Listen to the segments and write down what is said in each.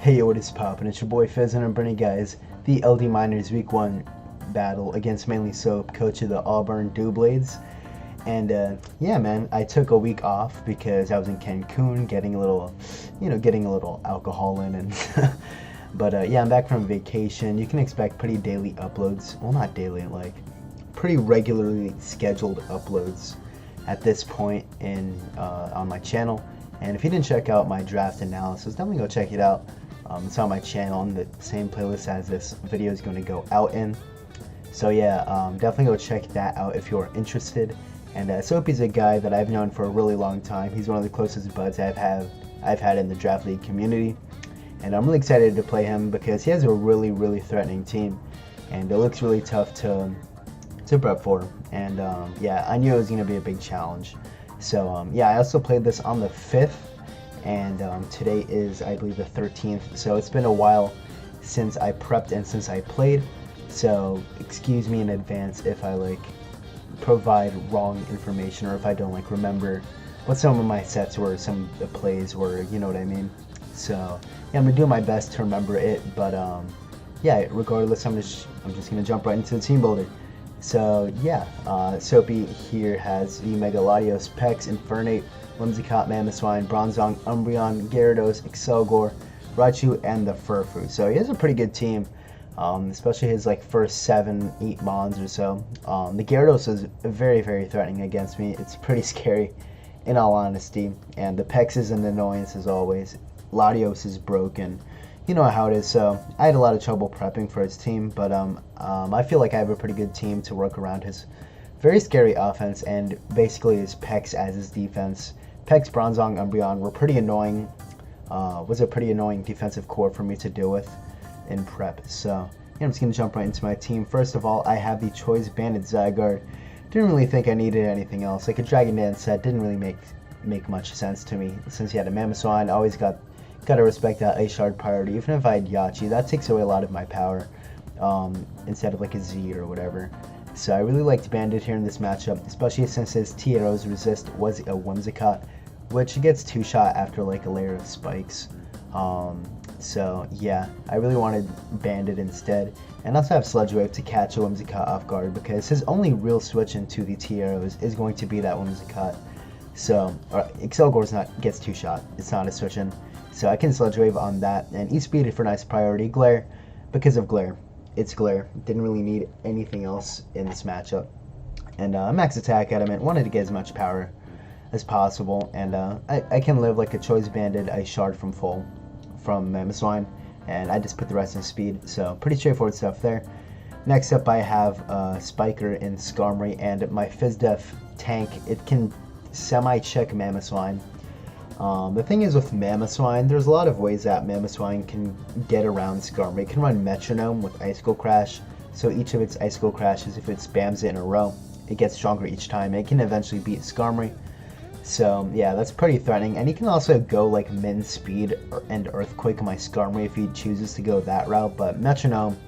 Hey yo, what is poppin'? It's your boy Fizz and I'm bringing you guys the LD Miners Week 1 battle against mainly Soap, coach of the Auburn Doubades. And yeah, man, I took a week off because I was in Cancun getting a little, getting a little alcohol in. And but yeah, I'm back from vacation. You can expect pretty daily uploads. Well, not daily, like pretty regularly scheduled uploads at this point in on my channel. And if you didn't check out my draft analysis, definitely go check it out. It's on my channel on the same playlist as this video is going to go out in. So yeah, definitely go check that out if you're interested. And Soapy's a guy that I've known for a really long time. He's one of the closest buds I've had in the draft league community. And I'm really excited to play him because he has a really threatening team. And it looks really tough to prep for. And yeah, I knew it was going to be a big challenge. So yeah, I also played this on the 5th. And today is, I believe, the 13th, so it's been a while since I prepped and since I played, so excuse me in advance if I like provide wrong information or if I don't like remember what some of my sets were, some of the plays were, you know what I mean. So yeah, I'm gonna do my best to remember it, but yeah, regardless, I'm just gonna jump right into the team builder. So yeah, Soapy here has the Megalodios, Pex, Infernate, Whimsicott, Mamoswine, Bronzong, Umbreon, Gyarados, Excelgor, Raichu, and the Furfrou. So he has a pretty good team, especially his like first 7-8 Mons or so. The Gyarados is very threatening against me. It's pretty scary, in all honesty. And the Pex is an annoyance as always. Latios is broken. You know how it is. So I had a lot of trouble prepping for his team, but I feel like I have a pretty good team to work around his very scary offense and basically his Pex as his defense. Pex, Bronzong, Umbreon were pretty annoying. Was a pretty annoying defensive core for me to deal with in prep. So yeah, I'm just gonna jump right into my team. First of all, I have the Choice Banded Zygarde. Didn't really think I needed anything else. Like a Dragon Dance set didn't really make much sense to me since he had a Mamoswine. I always gotta respect that Ice Shard priority. Even if I had Yachi, that takes away a lot of my power instead of like a Z or whatever. So I really liked Bandit here in this matchup, especially since his T-Arrows resist was a Whimsicott, which gets 2-shot after like a layer of spikes. So yeah, I really wanted Bandit instead, and also have Sludge Wave to catch a Whimsicott off guard because his only real switch into the T-Arrows is going to be that Whimsicott. So Excelgor gets 2-shot, it's not a switch in. So I can Sludge Wave on that, and E-Speed for nice priority. Glare, because of Glare. It's Glare. Didn't really need anything else in this matchup. And Max Attack Adamant. Wanted to get as much power as possible. And I can live like a Choice Banded Ice Shard from Mamoswine. And I just put the rest in speed. So pretty straightforward stuff there. Next up I have Spiker in Skarmory. And my FizzDef tank, it can semi-check Mamoswine. The thing is with Mamoswine, there's a lot of ways that Mamoswine can get around Skarmory. It can run Metronome with Icicle Crash, so each of its Icicle Crashes, if it spams it in a row, it gets stronger each time. It can eventually beat Skarmory. So yeah, that's pretty threatening. And he can also go like Min Speed and Earthquake my Skarmory if he chooses to go that route, but Metronome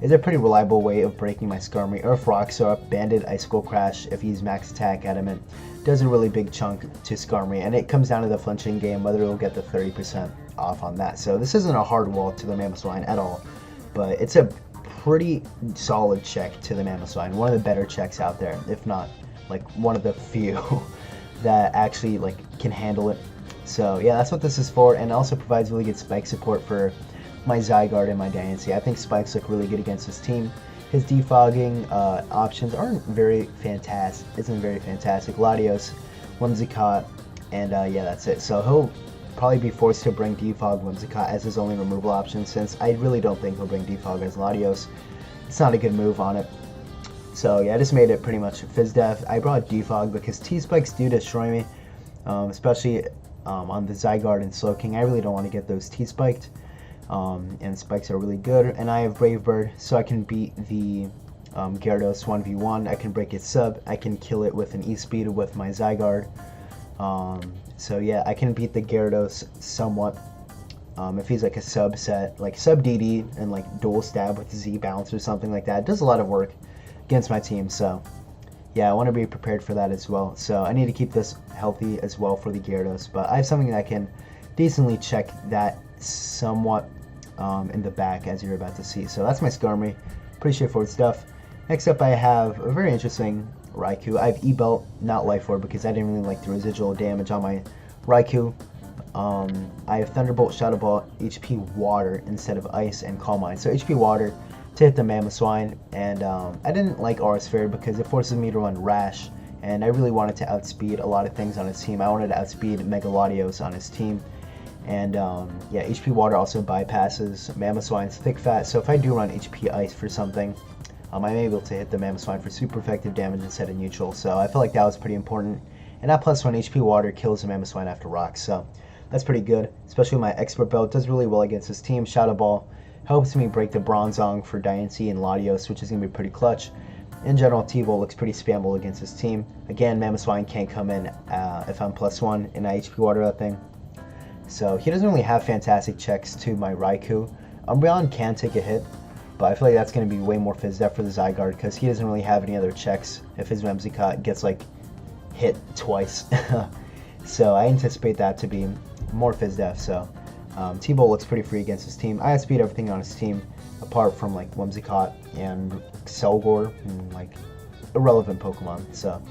is a pretty reliable way of breaking my Skarmory. Earth Rock, so Banded Icicle Crash if he's Max Attack Adamant does a really big chunk to Skarmory, and it comes down to the flinching game whether it'll get the 30% off on that. So this isn't a hard wall to the Mamoswine at all, but it's a pretty solid check to the Mamoswine. One of the better checks out there, if not like one of the few that actually like can handle it. So yeah, that's what this is for, and it also provides really good spike support for my Zygarde and my Diancie. I think spikes look really good against this team. His defogging options aren't very fantastic. Latios, Whimsicott, and yeah, that's it. So he'll probably be forced to bring defog Whimsicott as his only removal option, since I really don't think he'll bring defog as Latios. It's not a good move on it. So yeah, I just made it pretty much FizzDef. I brought defog because T-Spikes do destroy me, especially on the Zygarde and Slowking. I really don't want to get those T-Spiked. And spikes are really good, and I have Brave Bird, so I can beat the Gyarados 1v1. I can break its sub, I can kill it with an E-Speed with my Zygarde. So yeah, I can beat the Gyarados somewhat if he's like a subset, like sub DD and like dual stab with Z bounce or something like that. It does a lot of work against my team, so yeah, I want to be prepared for that as well. So I need to keep this healthy as well for the Gyarados, but I have something that can decently check that somewhat in the back, as you're about to see. So that's my Skarmory. Pretty straightforward stuff. Next up, I have a very interesting Raikou. I have E-Belt, not Life Orb, because I didn't really like the residual damage on my Raikou. I have Thunderbolt, Shadow Ball, HP Water instead of Ice, and Calm Mind. So HP Water to hit the Mamoswine, and I didn't like Aura Sphere because it forces me to run Rash, and I really wanted to outspeed a lot of things on his team. I wanted to outspeed Megalodios on his team, and yeah, HP Water also bypasses Mamoswine's Thick Fat, so if I do run HP Ice for something, I'm able to hit the Mamoswine for super effective damage instead of neutral, so I feel like that was pretty important. And that +1 HP Water kills the Mamoswine after Rocks, so that's pretty good, especially my Expert Belt. Does really well against his team. Shadow Ball helps me break the Bronzong for Diancie and Latios, which is going to be pretty clutch. In general, T-Volt looks pretty spammable against his team. Again, Mamoswine can't come in if I'm +1 and I HP Water that thing. So he doesn't really have fantastic checks to my Raikou. Umbreon can take a hit, but I feel like that's going to be way more Fizz Def for the Zygarde because he doesn't really have any other checks if his Whimsicott gets like hit twice. So I anticipate that to be more Fizz Def. So T-Bolt looks pretty free against his team. I outspeed everything on his team apart from like Whimsicott and Selgor and like irrelevant Pokemon. So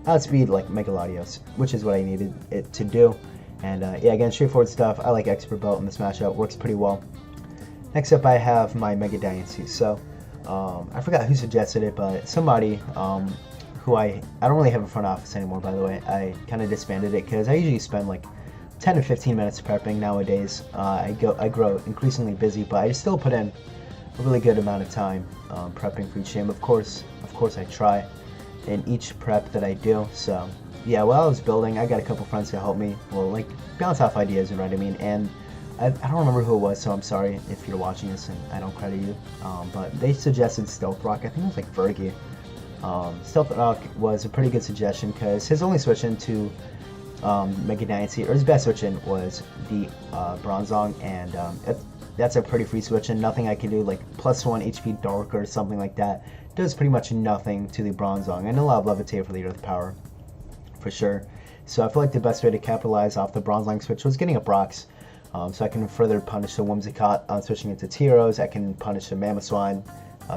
I outspeed like Megalodios, which is what I needed it to do. And yeah, again, straightforward stuff. I like Expert Belt in this matchup. Works pretty well. Next up, I have my Mega Diancie. So I forgot who suggested it, but somebody who I don't really have a front office anymore, by the way. I kind of disbanded it because I usually spend like 10 to 15 minutes prepping nowadays. I grow increasingly busy, but I still put in a really good amount of time prepping for each game. Of course, I try in each prep that I do. So yeah, while I was building, I got a couple friends to help me. Well, like bounce off ideas, you know what I mean? And I don't remember who it was, so I'm sorry if you're watching this and I don't credit you. But they suggested Stealth Rock. I think it was like Fergie. Stealth Rock was a pretty good suggestion because his only switch into Mega Diancie, or his best switch in, was the Bronzong, and that's a pretty free switch in. Nothing I can do, like +1 HP Dark or something like that, does pretty much nothing to the Bronzong, and a lot of Levitate for the Earth Power, for sure. So I feel like the best way to capitalize off the Bronzong switch was getting up Rocks, so I can further punish the Whimsicott on switching into Tyros. I can punish the Mamoswine,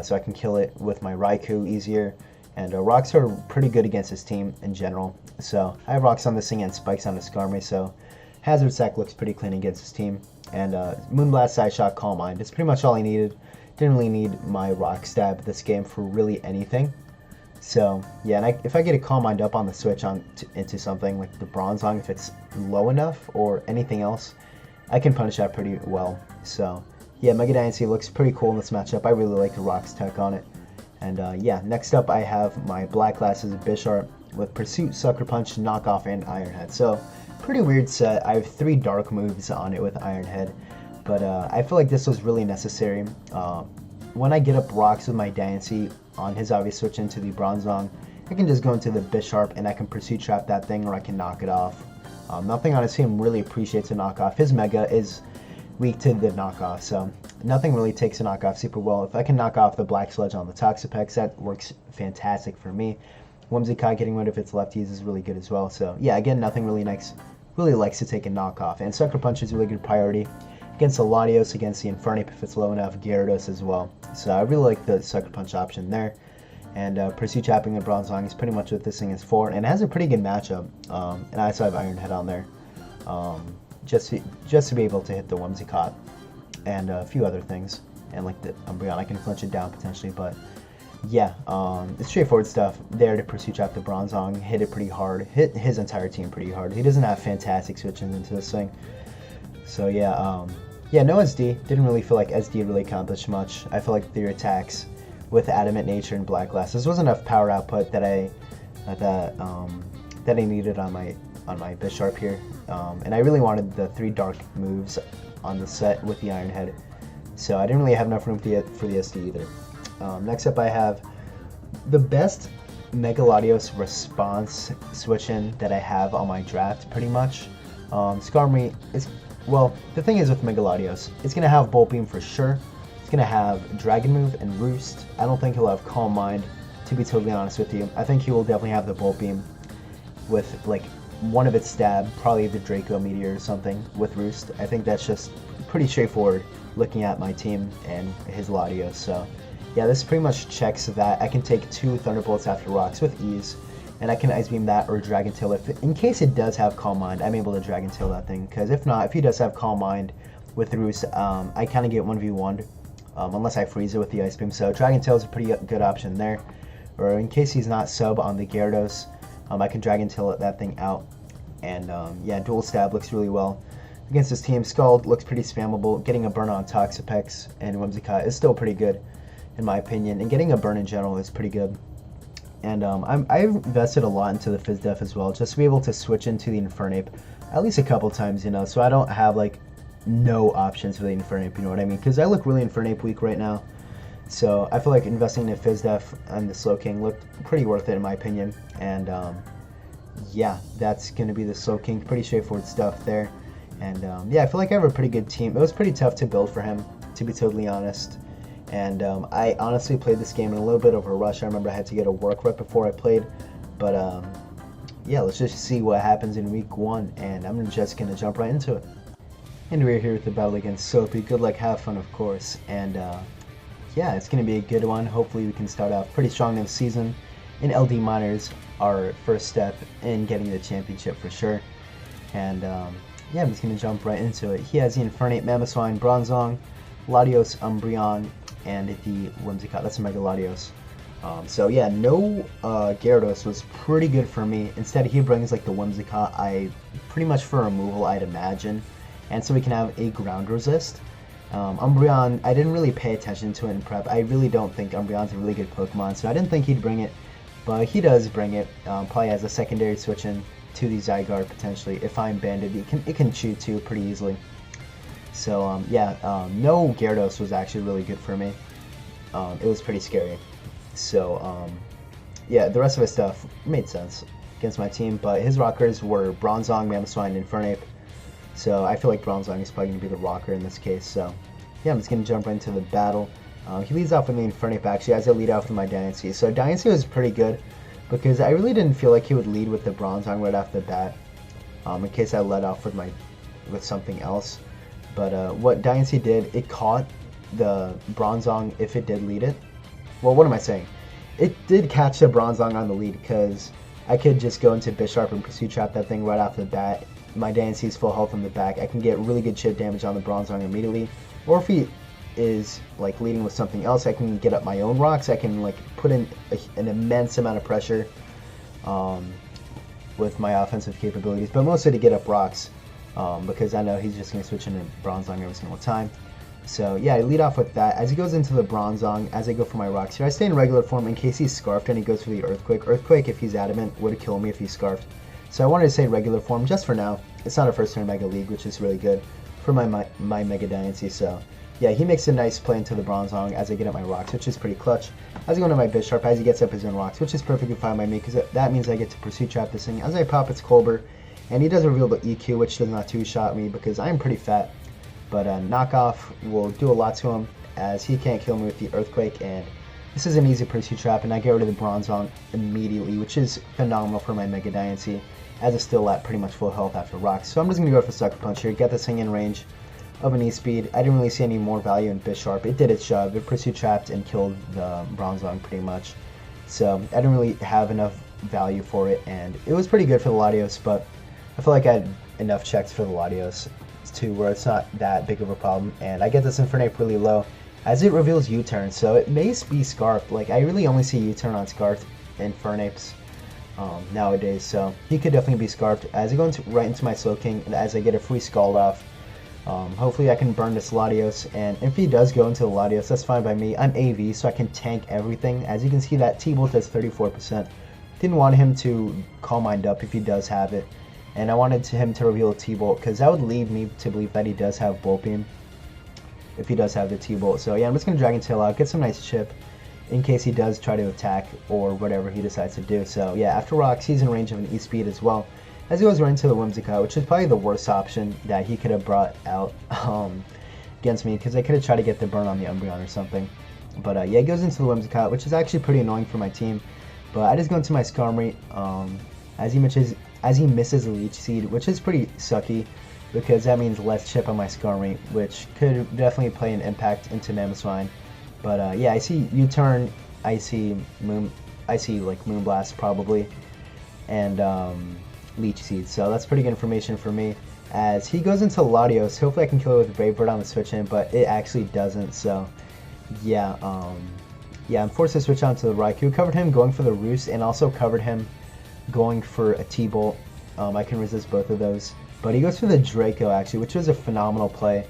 so I can kill it with my Raikou easier. And Rocks are pretty good against his team in general. So I have Rocks on this thing and Spikes on the Skarmory, so Hazard Sack looks pretty clean against his team. And Moonblast, Side Shot, Calm Mind. It's pretty much all I needed. Didn't really need my Rock Stab this game for really anything. So yeah, and if I get a Calm Mind up on the switch into something like the Bronzong, if it's low enough or anything else, I can punish that pretty well. So yeah, Mega Diancie looks pretty cool in this matchup. I really like the Rocks tech on it. And yeah, next up I have my Black Glasses Bisharp with Pursuit, Sucker Punch, Knockoff, and Iron Head. So pretty weird set. I have 3 dark moves on it with Iron Head, but I feel like this was really necessary. When I get up Rocks with my Diancie on his obvious switch into the Bronzong, I can just go into the Bisharp and I can Pursuit Trap that thing, or I can knock it off. Nothing on his team really appreciates a knockoff. His Mega is weak to the knockoff, so nothing really takes a knockoff super well. If I can knock off the Black Sludge on the Toxapex, that works fantastic for me. Whimsicott getting rid of its lefties is really good as well. So yeah, again, nothing really likes to take a knockoff. And Sucker Punch is a really good priority against the Latios, against the Infernape if it's low enough, Gyarados as well. So I really like the Sucker Punch option there. And Pursuit Trapping the Bronzong is pretty much what this thing is for. And it has a pretty good matchup. And I also have Iron Head on there. Just to be able to hit the Whimsicott and a few other things, and like the Umbreon, I can flinch it down potentially, but yeah, it's straightforward stuff there to Pursuit Trap the Bronzong, hit it pretty hard, hit his entire team pretty hard. He doesn't have fantastic switches into this thing, so yeah, yeah, no SD. Didn't really feel like SD really accomplished much. I feel like their attacks with Adamant Nature and Black Glasses was enough power output that I needed on my Bisharp here. And I really wanted the 3 dark moves on the set with the Iron Head, so I didn't really have enough room for the SD either. Next up I have the best Megalodios response switch-in that I have on my draft, pretty much. Skarmory is, well, the thing is with Megalodios, it's going to have Bolt Beam for sure. It's going to have Dragon Move and Roost. I don't think he'll have Calm Mind, to be totally honest with you. I think he will definitely have the Bolt Beam with like one of its stab, probably the Draco Meteor or something with Roost. I think that's just pretty straightforward looking at my team and his Latios. So yeah, this pretty much checks that. I can take 2 Thunderbolts after rocks with ease, and I can Ice Beam that or Dragon Tail if, in case it does have Calm Mind, I'm able to Dragon Tail that thing. Because if not, if he does have Calm Mind with Roost, I kind of get 1v1'd unless I freeze it with the Ice Beam. So Dragon Tail is a pretty good option there. Or in case he's not sub on the Gyarados, I can Dragon Tail that thing out. And yeah, Dual Stab looks really well against this team. Scald looks pretty spammable. Getting a burn on Toxapex and Whimsicott is still pretty good, in my opinion. And getting a burn in general is pretty good. And I've invested a lot into the FizzDef as well, just to be able to switch into the Infernape at least a couple times, you know, so I don't have like no options for the Infernape, you know what I mean? Because I look really Infernape weak right now. So I feel like investing in FizzDef and the Slowking looked pretty worth it in my opinion. And yeah, that's going to be the Slowking. Pretty straightforward stuff there. And yeah, I feel like I have a pretty good team. It was pretty tough to build for him, to be totally honest. And I honestly played this game in a little bit of a rush. I remember I had to get to work right before I played. But yeah, let's just see what happens in week 1. And I'm just going to jump right into it. And we're here with the battle against Soapy. Good luck, have fun, of course. And yeah, it's going to be a good one. Hopefully we can start off pretty strong this season. In LD Minors, our first step in getting the championship for sure. And yeah, I'm just going to jump right into it. He has the Infernape, Mamoswine, Bronzong, Latios, Umbreon, and the Whimsicott. That's a Mega Latios. So yeah, no Gyarados was pretty good for me. Instead, he brings like the Whimsicott, pretty much for removal, I'd imagine. And so we can have a ground resist. Umbreon, I didn't really pay attention to it in prep. I really don't think Umbreon's a really good Pokemon, so I didn't think he'd bring it. But he does bring it, probably as a secondary switch in to the Zygarde potentially. If I'm banded, it can chew too pretty easily. So yeah, no Gyarados was actually really good for me. It was pretty scary. So yeah, the rest of his stuff made sense against my team, but his rockers were Bronzong, Mamoswine, and Infernape. So I feel like Bronzong is probably going to be the rocker in this case. So yeah, I'm just going to jump right into the battle. He leads off with the Infernape actually, as I lead off with my Dynasty. So Dynasty was pretty good because I really didn't feel like he would lead with the Bronzong right off the bat. In case I led off with something else. But what Dynasty did, it caught the Bronzong if it did lead it. Well, what am I saying? It did catch the Bronzong on the lead because I could just go into Bisharp and Pursuit Trap that thing right off the bat. My Dynasty's full health in the back. I can get really good chip damage on the Bronzong immediately. Or if he is like leading with something else, I can get up my own rocks. I can like put in an immense amount of pressure with my offensive capabilities, but mostly to get up rocks because I know he's just going to switch into Bronzong every single time. So yeah, I lead off with that. As he goes into the Bronzong, as I go for my rocks here, I stay in regular form in case he's Scarfed and he goes for the Earthquake. Earthquake, if he's adamant, would kill me if he's Scarfed. So I wanted to say regular form just for now. It's not a first turn Mega League, which is really good for my Mega Dynasty. So yeah, he makes a nice play into the Bronzong as I get up my rocks, which is pretty clutch. As I go into my Bisharp, as he gets up his own rocks, which is perfectly fine by me because that means I get to Pursuit Trap this thing. As I pop its Colbur, and he does reveal the EQ, which does not two-shot me because I'm pretty fat. But Knockoff will do a lot to him as he can't kill me with the Earthquake, and this is an easy Pursuit Trap, and I get rid of the Bronzong immediately, which is phenomenal for my Mega Dynasty, as it's still at pretty much full health after rocks. So I'm just going to go for Sucker Punch here, get this thing in range of an E-Speed. I didn't really see any more value in Bisharp. It did its job. It Pursuit Trapped and killed the Bronzong pretty much. So I didn't really have enough value for it, and it was pretty good for the Latios, but I feel like I had enough checks for the Latios to where it's not that big of a problem. And I get this Infernape really low as it reveals U-Turn, so it may be Scarfed. Like, I really only see U-Turn on Scarfed Infernapes nowadays, so he could definitely be Scarfed. As I go right into my Slowking, and as I get a free Scald off, hopefully I can burn this Latios, and if he does go into the Latios, that's fine by me. I'm AV, so I can tank everything. As you can see, that T-Bolt does 34%. Didn't want him to Calm Mind up if he does have it, and I wanted him to reveal a T-Bolt, because that would lead me to believe that he does have Bolt Beam, if he does have the T-Bolt. So yeah, I'm just going to Dragon Tail out, get some nice chip, in case he does try to attack, or whatever he decides to do. So yeah, after rocks, he's in range of an E-Speed as well, as he goes right into the Whimsicott, which is probably the worst option that he could have brought out against me, because I could have tried to get the burn on the Umbreon or something. But yeah, he goes into the Whimsicott, which is actually pretty annoying for my team. But I just go into my Skarmory, as he misses a Leech Seed, which is pretty sucky. because that means less chip on my scar rate, which could definitely play an impact into Mamoswine. But yeah, I see U-turn, I see like Moonblast probably, and Leech Seed. So that's pretty good information for me. As he goes into Latios, hopefully I can kill it with Brave Bird on the switch in, but it actually doesn't. So yeah, yeah, I'm forced to switch on to the Raikou. Covered him going for the Roost, and also covered him going for a T-Bolt. I can resist both of those. But he goes for the Draco, actually, which was a phenomenal play,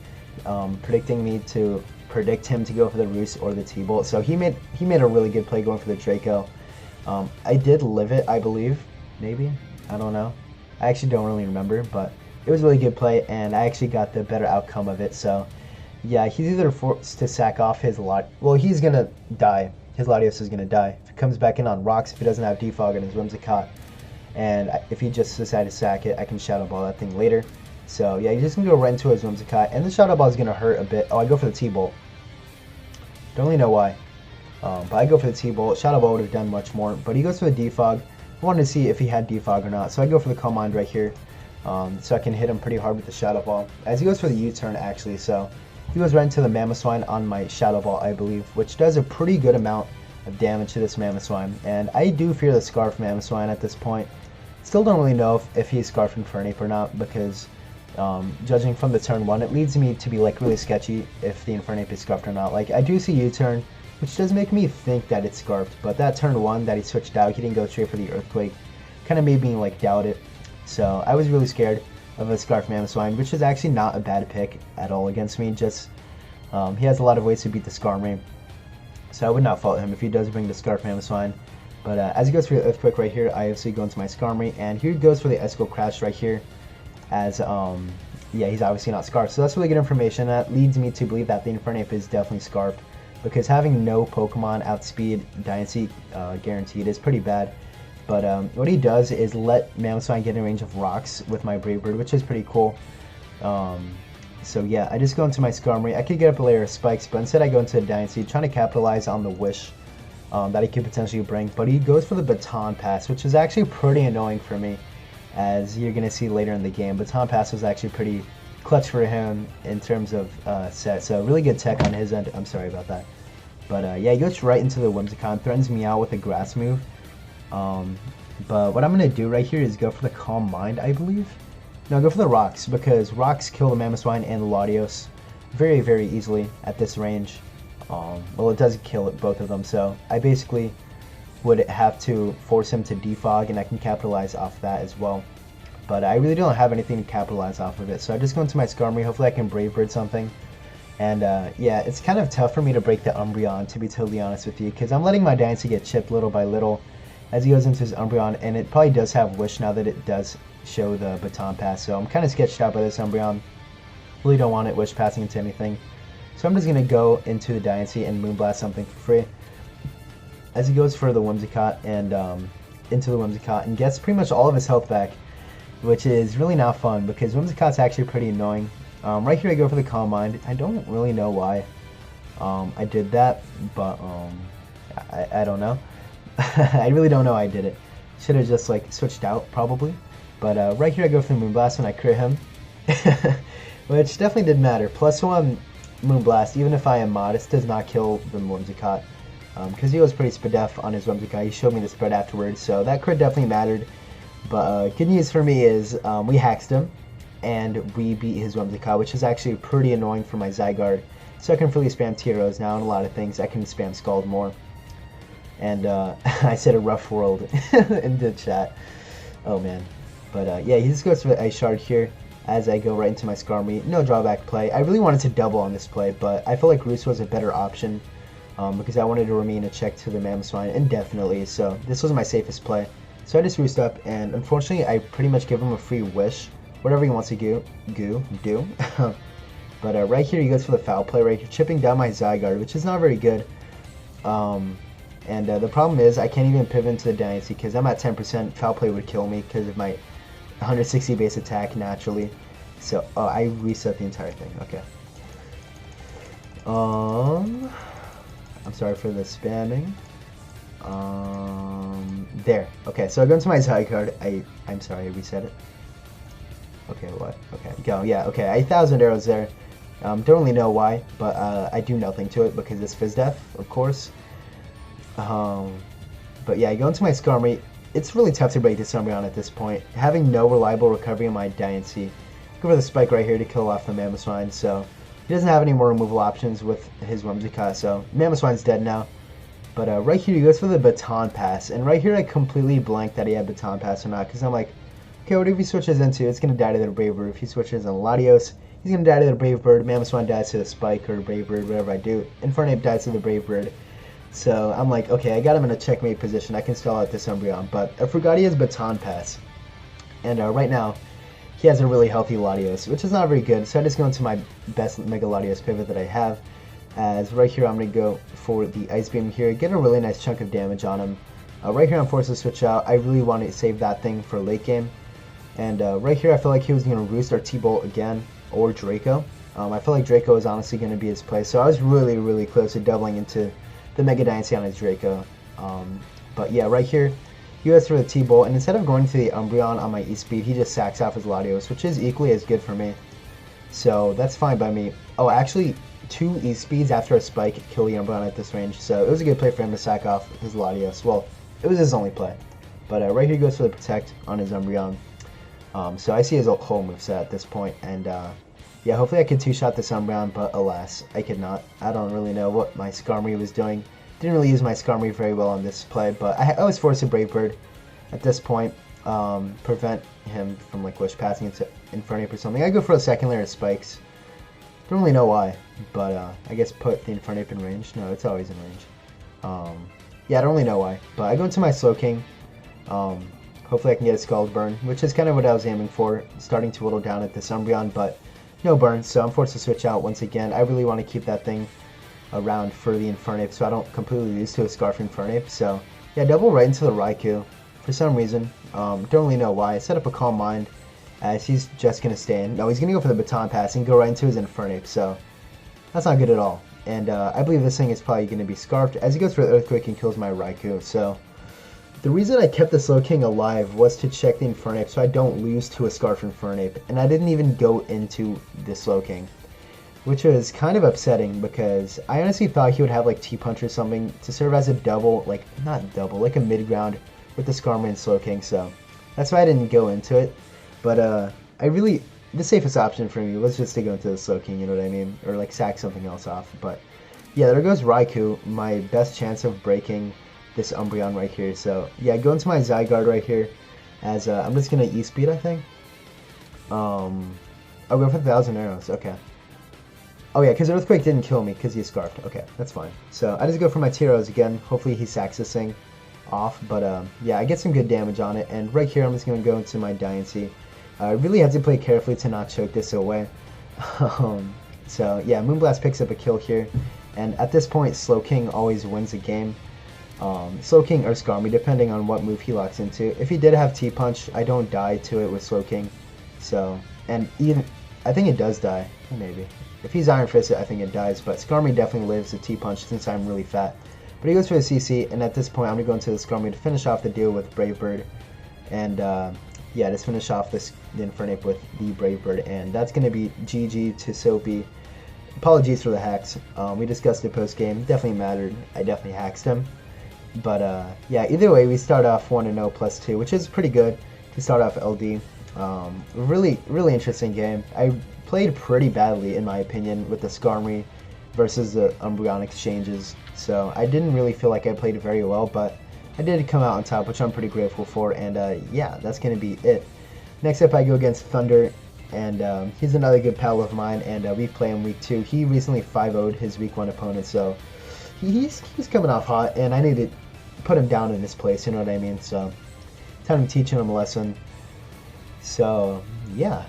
predicting me to predict him to go for the Roost or the T-Bolt. So he made a really good play going for the Draco. I did live it, I believe. Maybe? I don't know. I actually don't really remember, but it was a really good play, and I actually got the better outcome of it. So yeah, he's either forced to sack off his well, he's gonna die. His Latios is gonna die. If he comes back in on rocks, if he doesn't have Defog and his Whimsicott, and if he just decides to sack it, I can Shadow Ball that thing later. So yeah, he's just gonna go right into his Whimsicott, and the Shadow Ball is gonna hurt a bit. Oh, I go for the T-Bolt. Don't really know why, but I go for the T-Bolt. Shadow Ball would have done much more, but he goes for the Defog. I wanted to see if he had Defog or not, so I go for the Calm Mind right here, so I can hit him pretty hard with the Shadow Ball. As he goes for the U-turn, actually, so he goes right into the Mamoswine on my Shadow Ball, I believe, which does a pretty good amount of damage to this Mamoswine. And I do fear the Scarf Mamoswine at this point. Still don't really know if he's Scarf Infernape or not, because judging from the turn 1, it leads me to be like really sketchy if the Infernape is Scarfed or not. Like, I do see U-turn, which does make me think that it's Scarfed, but that turn 1 that he switched out, he didn't go straight for the Earthquake, kind of made me like doubt it. So I was really scared of a Scarf Mamoswine, which is actually not a bad pick at all against me. Just he has a lot of ways to beat the Skarmory, so I would not fault him if he does bring the Scarf Mamoswine. But as he goes for the Earthquake right here, I obviously go into my Skarmory, and here he goes for the Esco Crash right here. As yeah, he's obviously not Scarfed, so that's really good information. That leads me to believe that the Infernape is definitely Scarfed, because having no Pokemon outspeed Dynasty guaranteed is pretty bad. But what he does is let Mamoswine get in range of rocks with my Brave Bird, which is pretty cool. So yeah, I just go into my Skarmory. I could get up a layer of spikes, but instead I go into the Dynasty, trying to capitalize on the Wish that he could potentially bring. But he goes for the Baton Pass, which is actually pretty annoying for me, as you're going to see later in the game. Baton Pass was actually pretty clutch for him in terms of set. So really good tech on his end. I'm sorry about that. But yeah, he goes right into the Whimsicott, threatens me out with a Grass move. But what I'm going to do right here is go for the Calm Mind, I believe. No, go for the Rocks, because Rocks kill the Mamoswine and the Latios very, very easily at this range. Well, it does kill both of them, so I basically would have to force him to defog, and I can capitalize off that as well. But I really don't have anything to capitalize off of it, so I just go into my Skarmory. Hopefully I can Brave Bird something. And yeah, it's kind of tough for me to break the Umbreon, to be totally honest with you, because I'm letting my Dynasty get chipped little by little as he goes into his Umbreon, and it probably does have Wish now that it does show the Baton Pass, so I'm kind of sketched out by this Umbreon. Really don't want it Wish passing into anything. So I'm just going to go into the Dynasty and Moonblast something for free. As he goes for the Whimsicott and into the Whimsicott and gets pretty much all of his health back, which is really not fun because Whimsicott's actually pretty annoying. Right here I go for the Calm Mind. I don't really know why I did that, but I don't know. I really don't know why I did it. Should have just like switched out probably. But right here I go for the Moonblast and I crit him. Which definitely did matter. +1 Moonblast, even if I am modest, does not kill the Whimsicott. Because he was pretty spadef on his Whimsicott. He showed me the spread afterwards, so that crit definitely mattered. But good news for me is we haxed him, and we beat his Whimsicott, which is actually pretty annoying for my Zygarde. So I can freely spam T-Rose now and a lot of things. I can spam Scald more. And I said a rough world in the chat. Oh man. But yeah, he just goes for the Ice Shard here as I go right into my Skarmory. No drawback play. I really wanted to double on this play, but I felt like Roost was a better option because I wanted to remain a check to the Mamoswine indefinitely. So this was my safest play. So I just Roost up, and unfortunately I pretty much give him a free Wish. Whatever he wants to do. But right here he goes for the foul play right here, chipping down my Zygarde, which is not very good. And the problem is I can't even pivot into the Dynasty because I'm at 10%. Foul play would kill me because of my 160 base attack naturally. So I reset the entire thing. Okay. I'm sorry for the spamming. There. Okay, so I go into my Zygarde. I'm sorry, I reset it. Okay, what? Okay, go. Yeah, okay. 1,000 arrows there. Don't really know why, but I do nothing to it because it's Fizz Death, of course. But yeah, I go into my Skarmory. It's really tough to break this Umbreon at this point. Having no reliable recovery in my Diancie. Go for the Spike right here to kill off the Mamoswine, so he doesn't have any more removal options with his Whimsicott, so Mamoswine's dead now. But right here he goes for the Baton Pass, and right here I completely blanked that he had Baton Pass or not, because I'm like, okay, what if he switches into, it's going to die to the Brave Bird. If he switches on Latios, he's going to die to the Brave Bird. Mamoswine dies to the Spike or Brave Bird, whatever I do. Infernape dies to the Brave Bird. So I'm like, okay, I got him in a checkmate position. I can stall out this Umbreon, but I forgot he has Baton Pass. And right now, he has a really healthy Latios, which is not very good. So I just go into my best Mega Latios pivot that I have. As right here, I'm going to go for the Ice Beam here, get a really nice chunk of damage on him. Right here, I'm forced to switch out. I really want to save that thing for late game. And right here, I feel like he was going to Roost or T-Bolt again, or Draco. I feel like Draco is honestly going to be his play. So I was really, really close to doubling into the Mega Dynasty on his Draco. But yeah, right here, he goes for the T-Bolt, and instead of going to the Umbreon on my E-Speed, he just sacks off his Latios, which is equally as good for me. So that's fine by me. Oh, actually, 2 E-Speeds after a Spike kill the Umbreon at this range, so it was a good play for him to sack off his Latios. Well, it was his only play. But right here he goes for the Protect on his Umbreon. So I see his whole moveset at this point, and yeah, hopefully I could 2-shot this Umbreon, but alas, I could not. I don't really know what my Skarmory was doing. Didn't really use my Skarmory very well on this play, but I was forced to Brave Bird at this point, prevent him from like Wish passing into Infernape or something. I go for a second layer of Spikes. Don't really know why, but I guess put the Infernape in range. No, it's always in range. Yeah, I don't really know why, but I go into my Slowking. Hopefully I can get a Scald Burn, which is kind of what I was aiming for, starting to whittle down at this Umbreon, but no burn, so I'm forced to switch out once again. I really want to keep that thing around for the Infernape so I don't completely lose to a Scarf Infernape. So yeah, double right into the Raikou for some reason. Don't really know why. I set up a Calm Mind as he's just going to stay in. No, he's going to go for the Baton Pass and go right into his Infernape, so that's not good at all. And I believe this thing is probably going to be Scarfed as he goes for the Earthquake and kills my Raikou. So the reason I kept the Slowking alive was to check the Infernape so I don't lose to a Scarf Infernape, and I didn't even go into the Slowking, which was kind of upsetting because I honestly thought he would have like T-Punch or something to serve as a double, like not double, like a mid-ground with the Skarmory and Slowking, so that's why I didn't go into it. But the safest option for me was just to go into the Slowking, you know what I mean, or like sack something else off. But yeah, there goes Raikou, my best chance of breaking this Umbreon right here. So yeah, go into my Zygarde right here as I'm just gonna E-Speed, I think. I'll go for 1,000 arrows. Okay. Oh yeah, because Earthquake didn't kill me because he's Scarfed. Okay, that's fine. So I just go for my T-Rose again. Hopefully he sacks this thing off. But yeah, I get some good damage on it. And right here I'm just gonna go into my Diancie. I really had to play carefully to not choke this away. So yeah, Moonblast picks up a kill here. And at this point, Slowking always wins a game. Slowking or Skarmory, depending on what move he locks into. If he did have T-Punch, I don't die to it with Slowking. So, and even, I think it does die, maybe. If he's Iron Fisted, I think it dies, but Skarmory definitely lives a T-Punch since I'm really fat. But he goes for the CC, and at this point, I'm going to go into the Skarmory to finish off the deal with Brave Bird. And, yeah, just finish off the Infernape with the Brave Bird, and that's going to be GG to Soapy. Apologies for the hacks. We discussed it post-game. Definitely mattered. I definitely hacked him. But yeah, either way, we start off 1-0 plus 2, which is pretty good to start off LD. Really, really interesting game. I played pretty badly, in my opinion, with the Skarmory versus the Umbreon exchanges. So I didn't really feel like I played very well, but I did come out on top, which I'm pretty grateful for. And yeah, that's going to be it. Next up, I go against Thunder. And he's another good pal of mine, and we play him week 2. He recently 5-0'd his week 1 opponent, so he's coming off hot, and I need to put him down in his place, you know what I mean? So time to teach him a lesson. So yeah,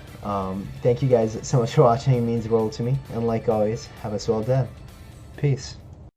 thank you guys so much for watching. It means the world to me, and like always, have a swell day. Peace.